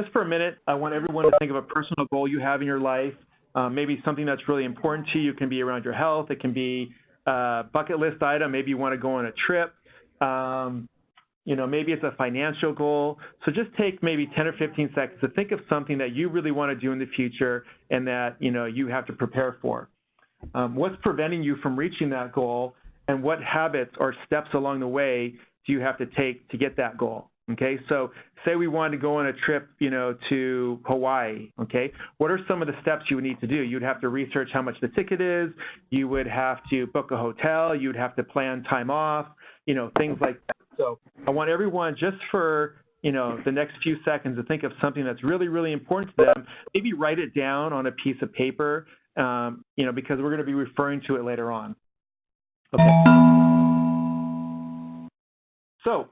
just for a minute, I want everyone to think of a personal goal you have in your life, maybe something that's really important to you. It can be around your health. It can be a bucket list item. Maybe you want to go on a trip. Maybe it's a financial goal. So just take maybe 10 or 15 seconds to think of something that you really want to do in the future and that, you have to prepare for. What's preventing you from reaching that goal, and what habits or steps along the way do you have to take to get that goal? Okay, so say we wanted to go on a trip, to Hawaii, okay? What are some of the steps you would need to do? You'd have to research how much the ticket is. You would have to book a hotel. You'd have to plan time off, things like that. So I want everyone just for, the next few seconds to think of something that's really, really important to them. Maybe write it down on a piece of paper, because we're going to be referring to it later on. Okay. So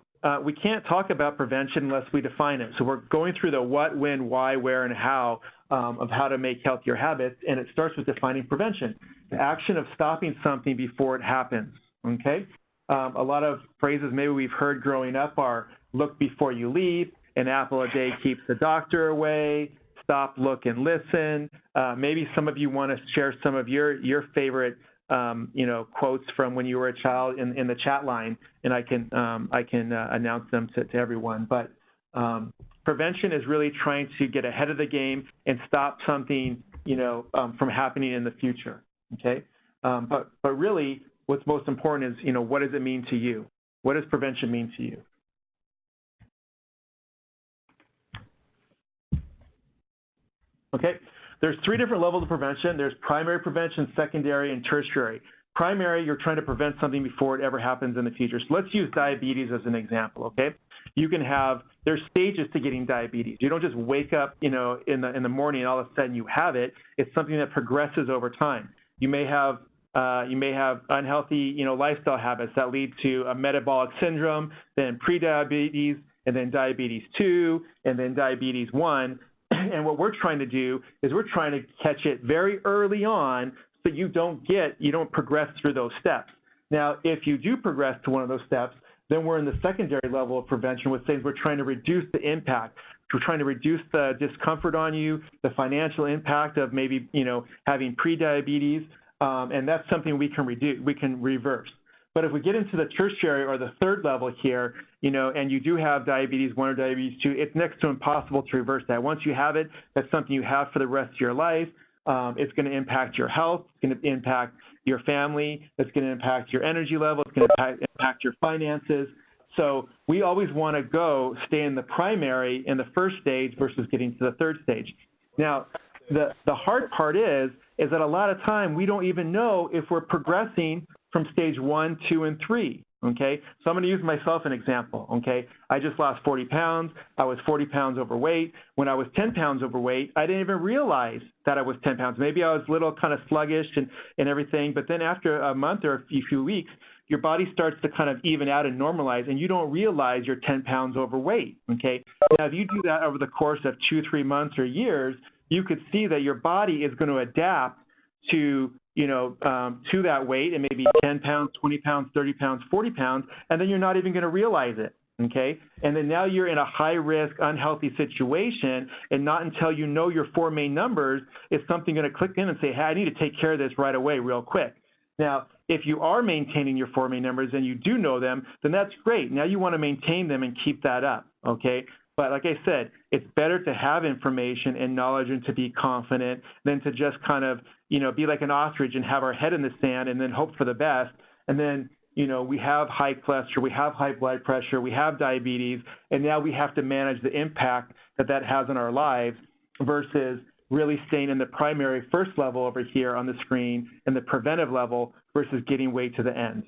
we can't talk about prevention unless we define it. So we're going through the what, when, why, where, and how of how to make healthier habits, and it starts with defining prevention, the action of stopping something before it happens, okay? A lot of phrases maybe we've heard growing up are look before you leap, an apple a day keeps the doctor away, stop, look, and listen. Maybe some of you want to share some of your favorite quotes from when you were a child in the chat line, and I can announce them to everyone. But prevention is really trying to get ahead of the game and stop something, from happening in the future. Okay, but really, what's most important is, what does it mean to you? What does prevention mean to you? Okay. There's 3 different levels of prevention. There's primary prevention, secondary, and tertiary. Primary, you're trying to prevent something before it ever happens in the future. So let's use diabetes as an example, okay? There's stages to getting diabetes. You don't just wake up, in the morning and all of a sudden you have it. It's something that progresses over time. You may have unhealthy, lifestyle habits that lead to a metabolic syndrome, then prediabetes, and then diabetes 2, and then diabetes 1. And what we're trying to do is we're trying to catch it very early on so you don't progress through those steps. Now, if you do progress to one of those steps, then we're in the secondary level of prevention, which says we're trying to reduce the impact. We're trying to reduce the discomfort on you, the financial impact of maybe, having prediabetes, and that's something we can reverse. But if we get into the tertiary or the third level here, and you do have diabetes 1 or diabetes 2, it's next to impossible to reverse that. Once you have it, that's something you have for the rest of your life. It's going to impact your health. It's going to impact your family. It's going to impact your energy level. It's going to impact your finances. So we always want to stay in the primary in the first stage versus getting to the third stage. Now, the hard part is that a lot of time we don't even know if we're progressing from stage 1, 2, and 3, okay? So I'm going to use myself an example, okay? I just lost 40 pounds. I was 40 pounds overweight. When I was 10 pounds overweight, I didn't even realize that I was 10 pounds. Maybe I was a little kind of sluggish and everything, but then after a month or a few weeks, your body starts to kind of even out and normalize, and you don't realize you're 10 pounds overweight, okay? Now, if you do that over the course of 2, 3 months or years, you could see that your body is going to adapt to that weight, and maybe 10 pounds, 20 pounds, 30 pounds, 40 pounds, and then you're not even going to realize it, okay? And then now you're in a high-risk, unhealthy situation, and not until you know your 4 main numbers is something going to click in and say, hey, I need to take care of this right away real quick. Now, if you are maintaining your 4 main numbers and you do know them, then that's great. Now you want to maintain them and keep that up, okay? But like I said, it's better to have information and knowledge and to be confident than to just kind of, be like an ostrich and have our head in the sand and then hope for the best. And then, we have high cholesterol, we have high blood pressure, we have diabetes, and now we have to manage the impact that has on our lives versus really staying in the primary first level over here on the screen and the preventive level versus getting way to the end.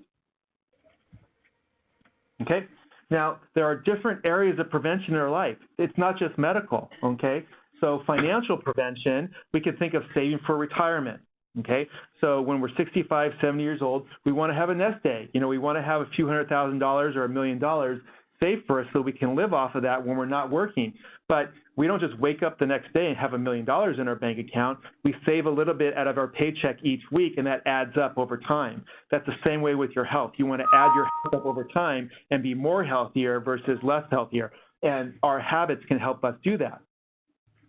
Okay? Now, there are different areas of prevention in our life. It's not just medical, okay? So financial prevention, we could think of saving for retirement, okay? So when we're 65, 70 years old, we want to have a nest egg. We want to have a few $100,000 or $1 million saved for us so we can live off of that when we're not working. But we don't just wake up the next day and have $1 million in our bank account. We save a little bit out of our paycheck each week, and that adds up over time. That's the same way with your health. You want to add your health up over time and be more healthier versus less healthier. And our habits can help us do that.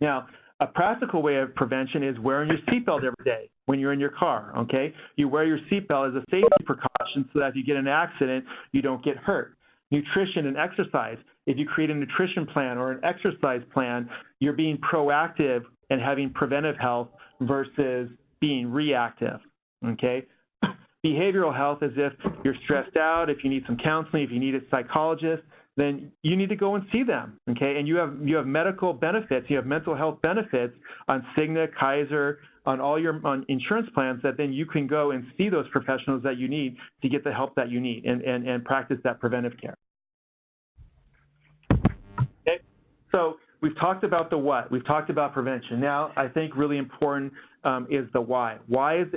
Now, a practical way of prevention is wearing your seatbelt every day when you're in your car, okay? You wear your seatbelt as a safety precaution so that if you get in an accident, you don't get hurt. Nutrition and exercise. If you create a nutrition plan or an exercise plan, you're being proactive and having preventive health versus being reactive, okay? Behavioral health is if you're stressed out, if you need some counseling, if you need a psychologist, then you need to go and see them, okay? And you have medical benefits, you have mental health benefits on Cigna, Kaiser, on all your insurance plans that then you can go and see those professionals that you need to get the help that you need and practice that preventive care. Okay, so we've talked about the what, we've talked about prevention. Now, I think really important is the why. Why is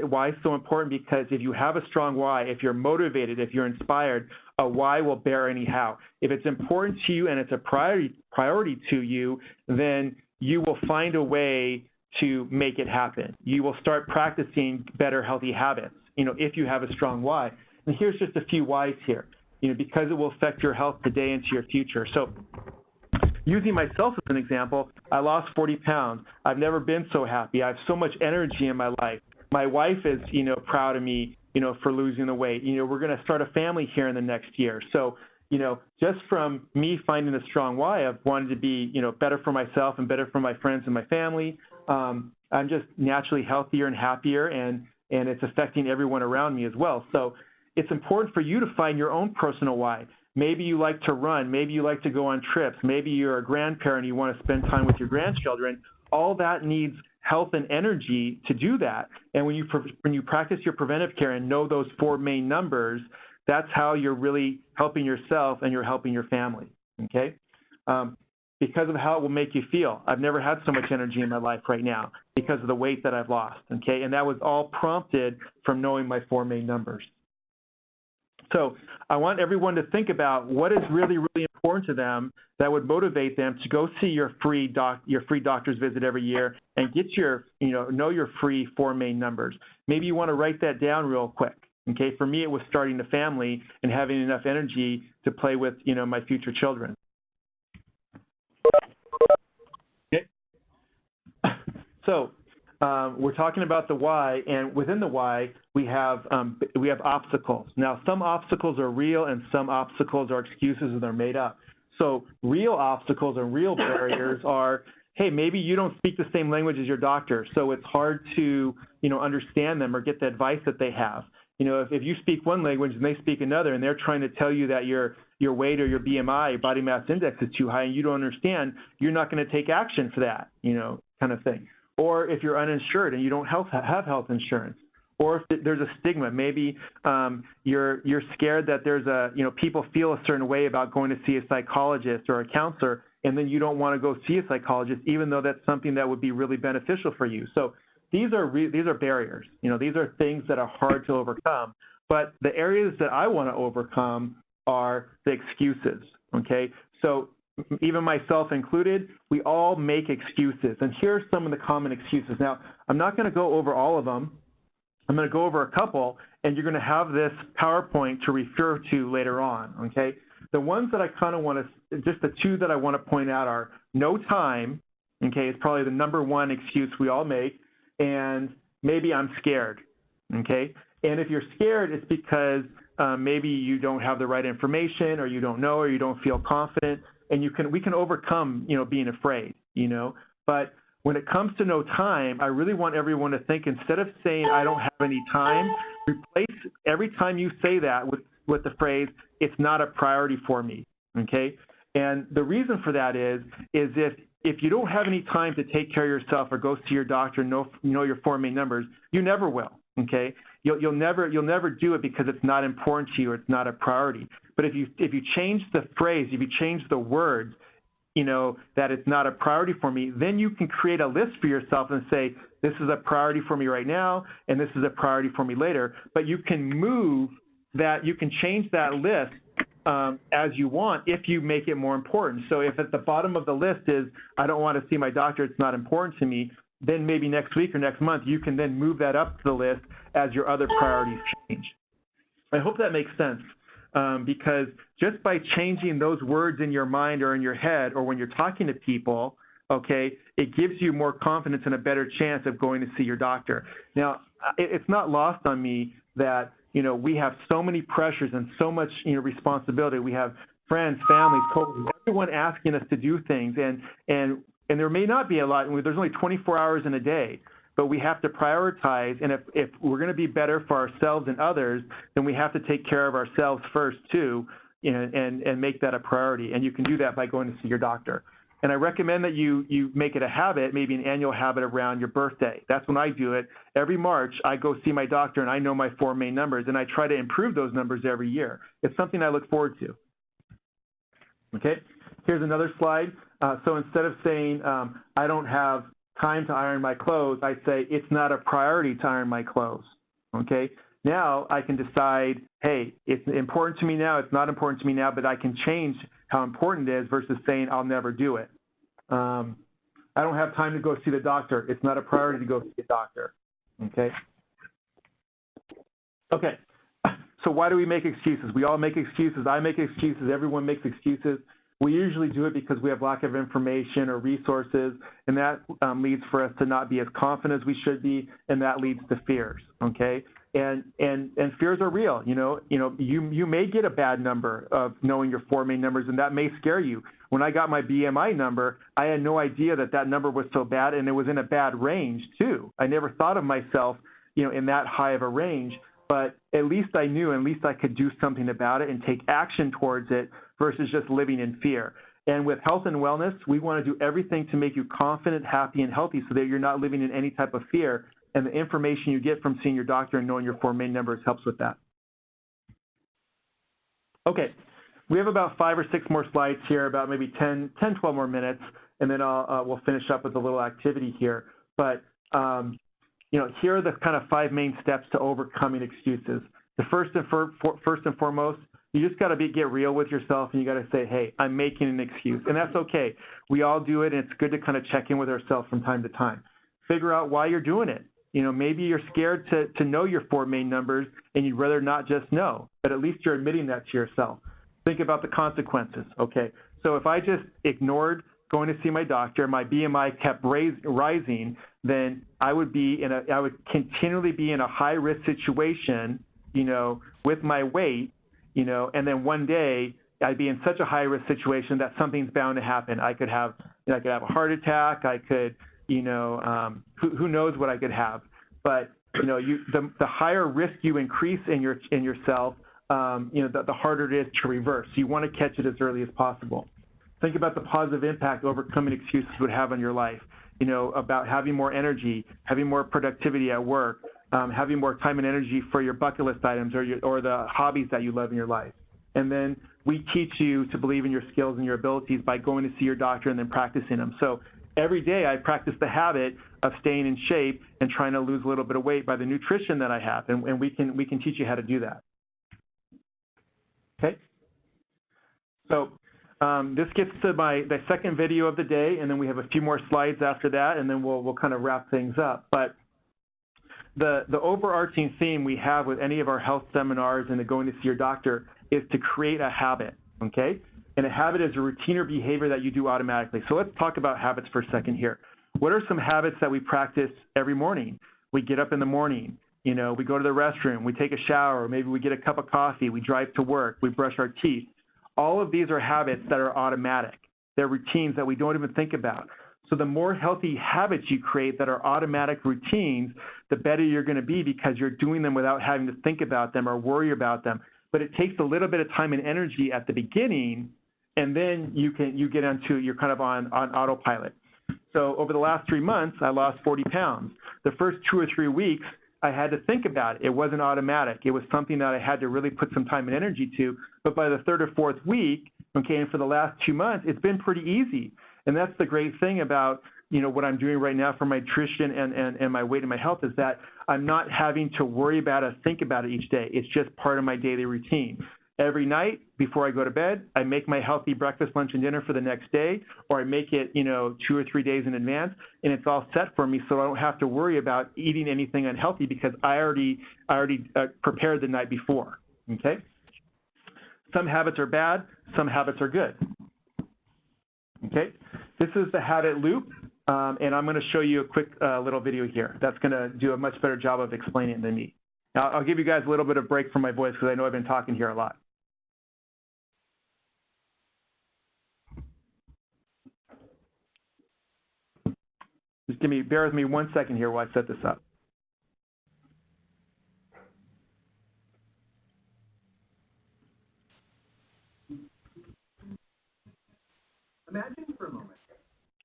so important? Because if you have a strong why, if you're motivated, if you're inspired, a why will bear any how. If it's important to you and it's a priority to you, then you will find a way to make it happen. You will start practicing better healthy habits, if you have a strong why. And here's just a few whys here, because it will affect your health today into your future. So using myself as an example, I lost 40 pounds. I've never been so happy. I have so much energy in my life. My wife is, proud of me, for losing the weight. We're going to start a family here in the next year. So, just from me finding a strong why, I've wanted to be, better for myself and better for my friends and my family. I'm just naturally healthier and happier, and it's affecting everyone around me as well. So it's important for you to find your own personal why. Maybe you like to run. Maybe you like to go on trips. Maybe you're a grandparent and you want to spend time with your grandchildren. All that needs health and energy to do that. And when you practice your preventive care and know those 4 main numbers, that's how you're really helping yourself and you're helping your family, okay? Because of how it will make you feel. I've never had so much energy in my life right now because of the weight that I've lost, okay? And that was all prompted from knowing my 4 main numbers. So I want everyone to think about what is really, really important to them that would motivate them to go see your free doctor's visit every year and get your, know your free 4 main numbers. Maybe you want to write that down real quick. Okay, for me, it was starting a family and having enough energy to play with, my future children. Okay. So we're talking about the why, and within the why, we have obstacles. Now, some obstacles are real, and some obstacles are excuses and they're made up. So real obstacles and real barriers are, hey, maybe you don't speak the same language as your doctor, so it's hard to, understand them or get the advice that they have. If you speak one language and they speak another, and they're trying to tell you that your weight or your BMI, body mass index, is too high, and you don't understand, you're not going to take action for that, kind of thing. Or if you're uninsured and you don't have health insurance, or if there's a stigma, maybe you're scared that there's people feel a certain way about going to see a psychologist or a counselor, and then you don't want to go see a psychologist, even though that's something that would be really beneficial for you. So these are barriers. These are things that are hard to overcome. But the areas that I want to overcome are the excuses. Okay, so even myself included, we all make excuses. And here are some of the common excuses. Now, I'm not going to go over all of them. I'm going to go over a couple, and you're going to have this PowerPoint to refer to later on, okay? The ones that I kind of want to, just the 2 that I want to point out are no time, okay, is probably the number 1 excuse we all make, and maybe I'm scared, okay? And if you're scared, it's because maybe you don't have the right information, or you don't know, or you don't feel confident, and we can overcome, being afraid, But when it comes to no time, I really want everyone to think, instead of saying I don't have any time, replace every time you say that with the phrase, it's not a priority for me, okay? And the reason for that is if you don't have any time to take care of yourself or go see your doctor, know your 4 main numbers, you never will, okay? You'll never do it because it's not important to you or it's not a priority. But if you change the phrase, if you change the words, that it's not a priority for me, then you can create a list for yourself and say, this is a priority for me right now, and this is a priority for me later. But you can you can change that list as you want if you make it more important. So if at the bottom of the list is, I don't want to see my doctor, it's not important to me, then maybe next week or next month, you can then move that up to the list as your other priorities change. I hope that makes sense. Because just by changing those words in your mind or in your head, or when you're talking to people, okay, it gives you more confidence and a better chance of going to see your doctor. Now, it's not lost on me that, we have so many pressures and so much, responsibility. We have friends, families, coworkers, everyone asking us to do things, and there may not be a lot. There's only 24 hours in a day, but we have to prioritize. And if we're going to be better for ourselves and others, then we have to take care of ourselves first too, and make that a priority. And you can do that by going to see your doctor. And I recommend that you make it a habit, maybe an annual habit around your birthday. That's when I do it. Every March, I go see my doctor, and I know my 4 main numbers, and I try to improve those numbers every year. It's something I look forward to. Okay, here's another slide. So instead of saying, I don't have time to iron my clothes, I say, it's not a priority to iron my clothes. Okay, now I can decide, hey, it's important to me now, it's not important to me now, but I can change how important it is versus saying I'll never do it. I don't have time to go see the doctor. It's not a priority to go see a doctor. Okay. Okay. So why do we make excuses? We all make excuses. I make excuses. Everyone makes excuses. We usually do it because we have lack of information or resources, and that leads for us to not be as confident as we should be, and that leads to fears. Okay. And fears are real. You may get a bad number of knowing your 4 main numbers, and that may scare you. When I got my BMI number, I had no idea that number was so bad, and it was in a bad range too. I never thought of myself, in that high of a range, but at least I knew, at least I could do something about it and take action towards it versus just living in fear. And with health and wellness, we want to do everything to make you confident, happy, and healthy so that you're not living in any type of fear. And the information you get from seeing your doctor and knowing your 4 main numbers helps with that. Okay, we have about 5 or 6 more slides here, about maybe 10, 12 more minutes, and then we'll finish up with a little activity here. But, here are the kind of 5 main steps to overcoming excuses. The first and foremost, you just got to get real with yourself, and you got to say, hey, I'm making an excuse. And that's okay. We all do it, and it's good to kind of check in with ourselves from time to time. Figure out why you're doing it. Maybe you're scared to know your 4 main numbers, and you'd rather not just know, but at least you're admitting that to yourself. Think about the consequences. Okay, so if I just ignored going to see my doctor, my BMI kept rising, then I would continually be in a high-risk situation, with my weight, and then one day I'd be in such a high-risk situation that something's bound to happen. I could have a heart attack. I could, who knows what I could have. But the higher risk you increase in yourself, the harder it is to reverse. You want to catch it as early as possible. Think about the positive impact overcoming excuses would have on your life. About having more energy, having more productivity at work, having more time and energy for your bucket list items or the hobbies that you love in your life. And then we teach you to believe in your skills and your abilities by going to see your doctor and then practicing them. So every day I practice the habit of staying in shape and trying to lose a little bit of weight by the nutrition that I have, and we can teach you how to do that. Okay. So this gets to the second video of the day, and then we have a few more slides after that, and then we'll kind of wrap things up. But the overarching theme we have with any of our health seminars and the going to see your doctor is to create a habit, okay? And a habit is a routine or behavior that you do automatically. So let's talk about habits for a second here. What are some habits that we practice every morning? We get up in the morning, we go to the restroom, we take a shower, maybe we get a cup of coffee, we drive to work, we brush our teeth. All of these are habits that are automatic. They're routines that we don't even think about. So the more healthy habits you create that are automatic routines, the better you're going to be because you're doing them without having to think about them or worry about them. But it takes a little bit of time and energy at the beginning, and then you're kind of on autopilot. So over the last 3 months, I lost 40 pounds. The first 2 or 3 weeks, I had to think about it. It wasn't automatic. It was something that I had to really put some time and energy to. But by the 3rd or 4th week, okay, and for the last 2 months, it's been pretty easy. And that's the great thing about, what I'm doing right now for my nutrition and my weight and my health is that I'm not having to worry about it, think about it each day. It's just part of my daily routine. Every night before I go to bed, I make my healthy breakfast, lunch, and dinner for the next day, or I make it, 2 or 3 days in advance, and it's all set for me, so I don't have to worry about eating anything unhealthy because I already prepared the night before. Okay. Some habits are bad. Some habits are good. Okay. This is the habit loop, and I'm going to show you a quick little video here that's going to do a much better job of explaining it than me. Now, I'll give you guys a little bit of break from my voice because I know I've been talking here a lot. Just bear with me 1 second here while I set this up. Imagine for a moment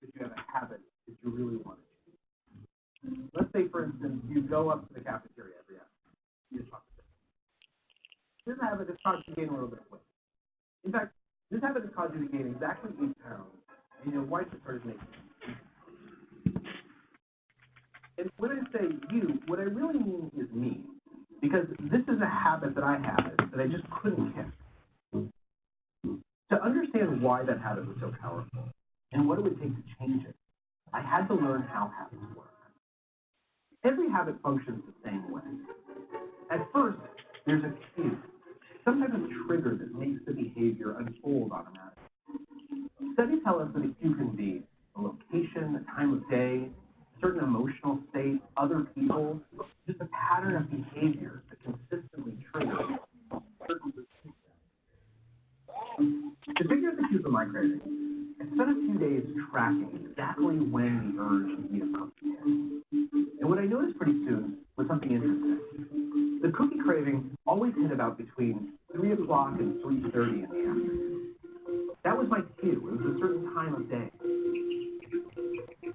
that you have a habit that you really want to change. Let's say, for instance, you go up to the cafeteria every hour. You talk to them. This habit has caused you to gain a little bit of weight. In fact, this habit has caused you to gain exactly 8 pounds, and your wife has started making it. And when I say you, what I really mean is me, because this is a habit that I had that I just couldn't kick. To understand why that habit was so powerful and what it would take to change it, I had to learn how habits work. Every habit functions the same way. At first, there's a cue, some type of trigger that makes the behavior unfold automatically. Studies tell us that a cue can be a location, a time of day, a certain emotional state, other people, just a pattern of behavior that consistently triggers certain routines. To figure out the cues of my craving, I spent a few days tracking exactly when the urge to eat a cookie hit. And what I noticed pretty soon was something interesting. The cookie craving always hit about between 3 o'clock and 3:30 in the afternoon. That was my cue. It was a certain time of day.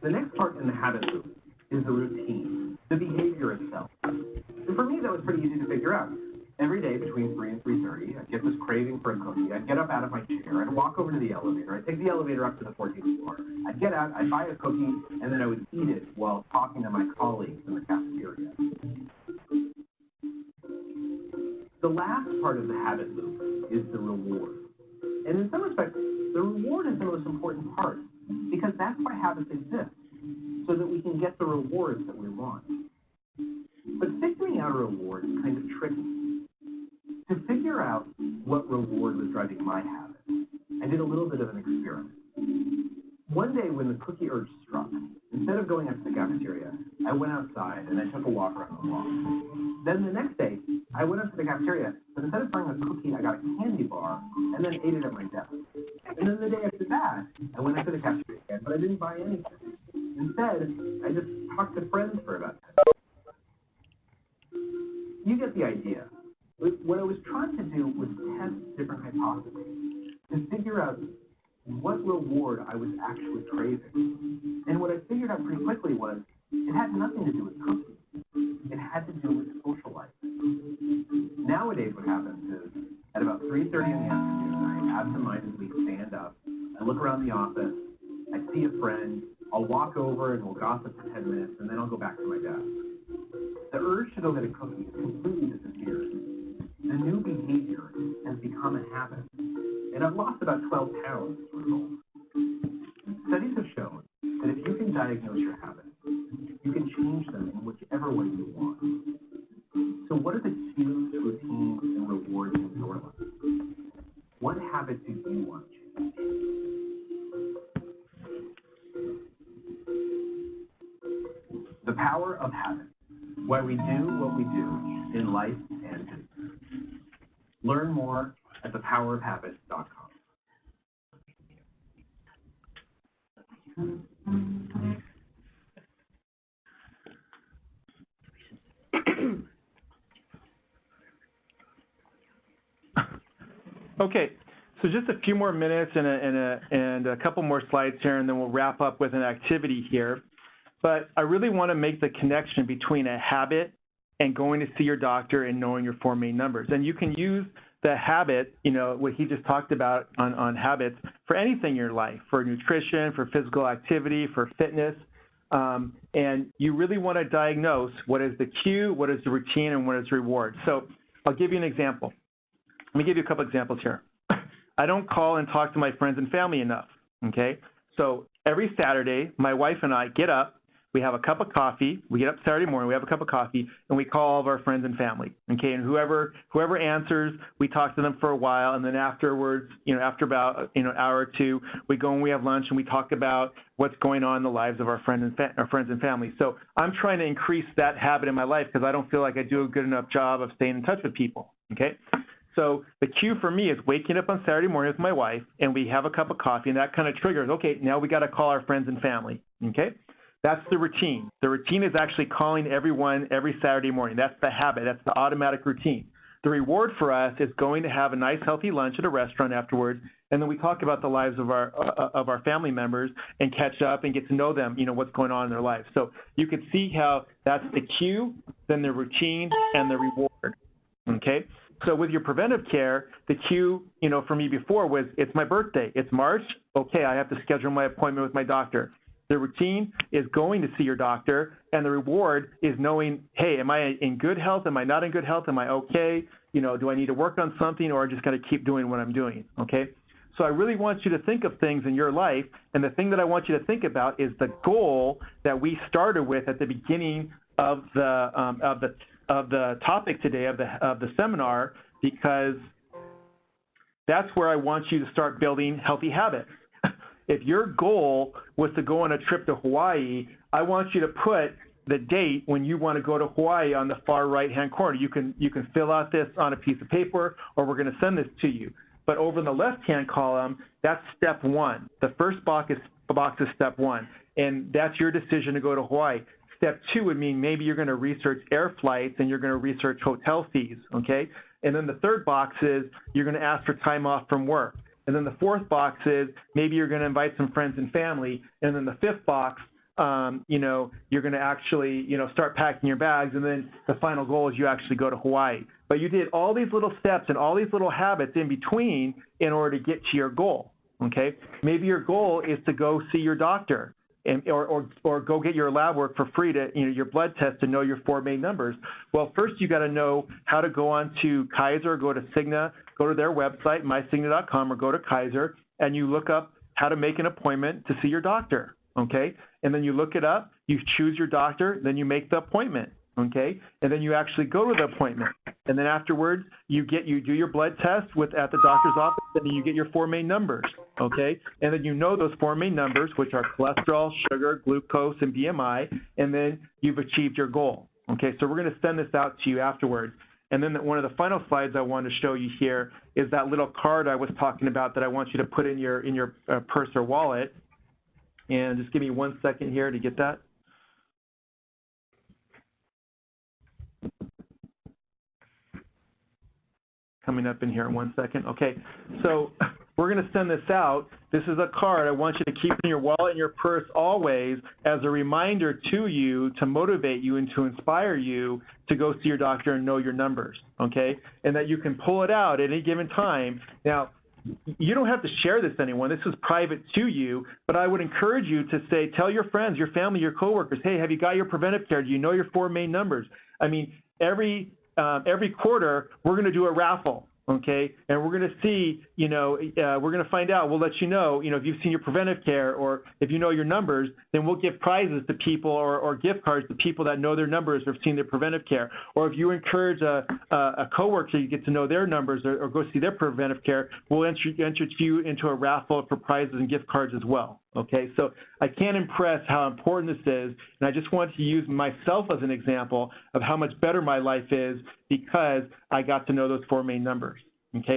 The next part in the habit loop is the routine, the behavior itself. And for me, that was pretty easy to figure out. Every day between 3 and 3:30, I'd get this craving for a cookie. I'd get up out of my chair. I'd walk over to the elevator. I'd take the elevator up to the 14th floor. I'd get out. I'd buy a cookie, and then I would eat it while talking to my colleagues in the cafeteria. The last part of the habit loop is the reward. And in some respects, the reward is the most important part because that's why habits exist, so that we can get the rewards that we want. But figuring out a reward is kind of tricky. To figure out what reward was driving my habit, I did a little bit of an experiment. One day when the cookie urge struck, instead of going up to the cafeteria, I went outside and I took a walk around the block. Then the next day, I went up to the cafeteria, but instead of buying a cookie, I got a candy bar and then ate it at my desk. And then the day after that, I went up to the cafeteria again, but I didn't buy anything. Instead, I just talked to friends for about 10 minutes. You get the idea. What I was trying to do was test different hypotheses to figure out what reward I was actually craving. And what I figured out pretty quickly was it had nothing to do with cookies. It had to do with socializing. Nowadays what happens is at about 3:30 in the afternoon, I absentmindedly stand up, I look around the office, I see a friend, I'll walk over and we'll gossip for 10 minutes, and then I'll go back to my desk. The urge to go get a cookie has completely disappeared. The new behavior has become a habit, and I've lost about 12 pounds as a result. Studies have shown that if you can diagnose your habits, you can change them in whichever way you want. So what are the cues, routines, and rewards in your life? What habit do you want to change? The power of habit. Why we do what we do in life and business. Learn more at thepowerofhabit.com. Okay, so just a few more minutes and a couple more slides here, and then we'll wrap up with an activity here. But I really want to make the connection between a habit and going to see your doctor and knowing your 4 main numbers. And you can use the habit, you know, what he just talked about on habits for anything in your life, for nutrition, for physical activity, for fitness. And you really want to diagnose what is the cue, what is the routine, and what is the reward. So I'll give you an example. Let me give you a couple examples here. I don't call and talk to my friends and family enough, okay? So every Saturday, my wife and I get up, we have a cup of coffee. We get up Saturday morning, we have a cup of coffee, and we call all of our friends and family. Okay, and whoever answers, we talk to them for a while, and then afterwards, after about an hour or two, we go and we have lunch and we talk about what's going on in the lives of our friends and family. So I'm trying to increase that habit in my life because I don't feel like I do a good enough job of staying in touch with people. Okay. So the cue for me is waking up on Saturday morning with my wife, and we have a cup of coffee, and that kind of triggers, okay, now we got to call our friends and family, okay? That's the routine. The routine is actually calling everyone every Saturday morning. That's the habit. That's the automatic routine. The reward for us is going to have a nice, healthy lunch at a restaurant afterwards, and then we talk about the lives of our family members and catch up and get to know them, what's going on in their lives. So you can see how that's the cue, then the routine, and the reward, okay? So with your preventive care, the cue, for me before was, it's my birthday. It's March. Okay, I have to schedule my appointment with my doctor. The routine is going to see your doctor, and the reward is knowing, hey, am I in good health? Am I not in good health? Am I okay? Do I need to work on something, or I just got to keep doing what I'm doing, okay? So I really want you to think of things in your life, and the thing that I want you to think about is the goal that we started with at the beginning of the topic today of the seminar, because that's where I want you to start building healthy habits. If your goal was to go on a trip to Hawaii, I want you to put the date when you want to go to Hawaii on the far right-hand corner. You can fill out this on a piece of paper, or we're going to send this to you. But over in the left-hand column, that's step one. The first box is step one, and that's your decision to go to Hawaii. Step two would mean maybe you're going to research air flights and you're going to research hotel fees, okay? And then the third box is you're going to ask for time off from work. And then the fourth box is maybe you're going to invite some friends and family. And then the fifth box, you're going to actually, start packing your bags. And then the final goal is you actually go to Hawaii. But you did all these little steps and all these little habits in between in order to get to your goal, okay? Maybe your goal is to go see your doctor. Or go get your lab work for free to, your blood test to know your 4 main numbers. Well, first you got to know how to go on to Kaiser, go to Cigna, go to their website, mycigna.com, or go to Kaiser, and you look up how to make an appointment to see your doctor, okay? And then you look it up, you choose your doctor, then you make the appointment, okay? And then you actually go to the appointment. And then afterwards, you do your blood test at the doctor's office, and then you get your 4 main numbers, okay? And then those 4 main numbers, which are cholesterol, sugar, glucose, and BMI, and then you've achieved your goal, okay? So we're going to send this out to you afterwards. And then one of the final slides I want to show you here is that little card I was talking about that I want you to put in your purse or wallet. And just give me 1 second here to get that. Coming up in here in 1 second. Okay, so we're going to send this out. This is a card I want you to keep in your wallet and your purse always as a reminder to you, to motivate you and to inspire you to go see your doctor and know your numbers, okay? And that you can pull it out at any given time. Now, you don't have to share this to anyone. This is private to you, but I would encourage you to say, tell your friends, your family, your coworkers, hey, have you got your preventive care? Do you know your 4 main numbers? I mean, every quarter, we're going to do a raffle, okay? And we're going to see, we're going to find out. We'll let you know, if you've seen your preventive care, or if you know your numbers, then we'll give prizes to people or gift cards to people that know their numbers or have seen their preventive care. Or if you encourage a coworker, you get to know their numbers or go see their preventive care, we'll enter you into a raffle for prizes and gift cards as well. Okay, so I can't impress how important this is, and I just want to use myself as an example of how much better my life is because I got to know those 4 main numbers. Okay.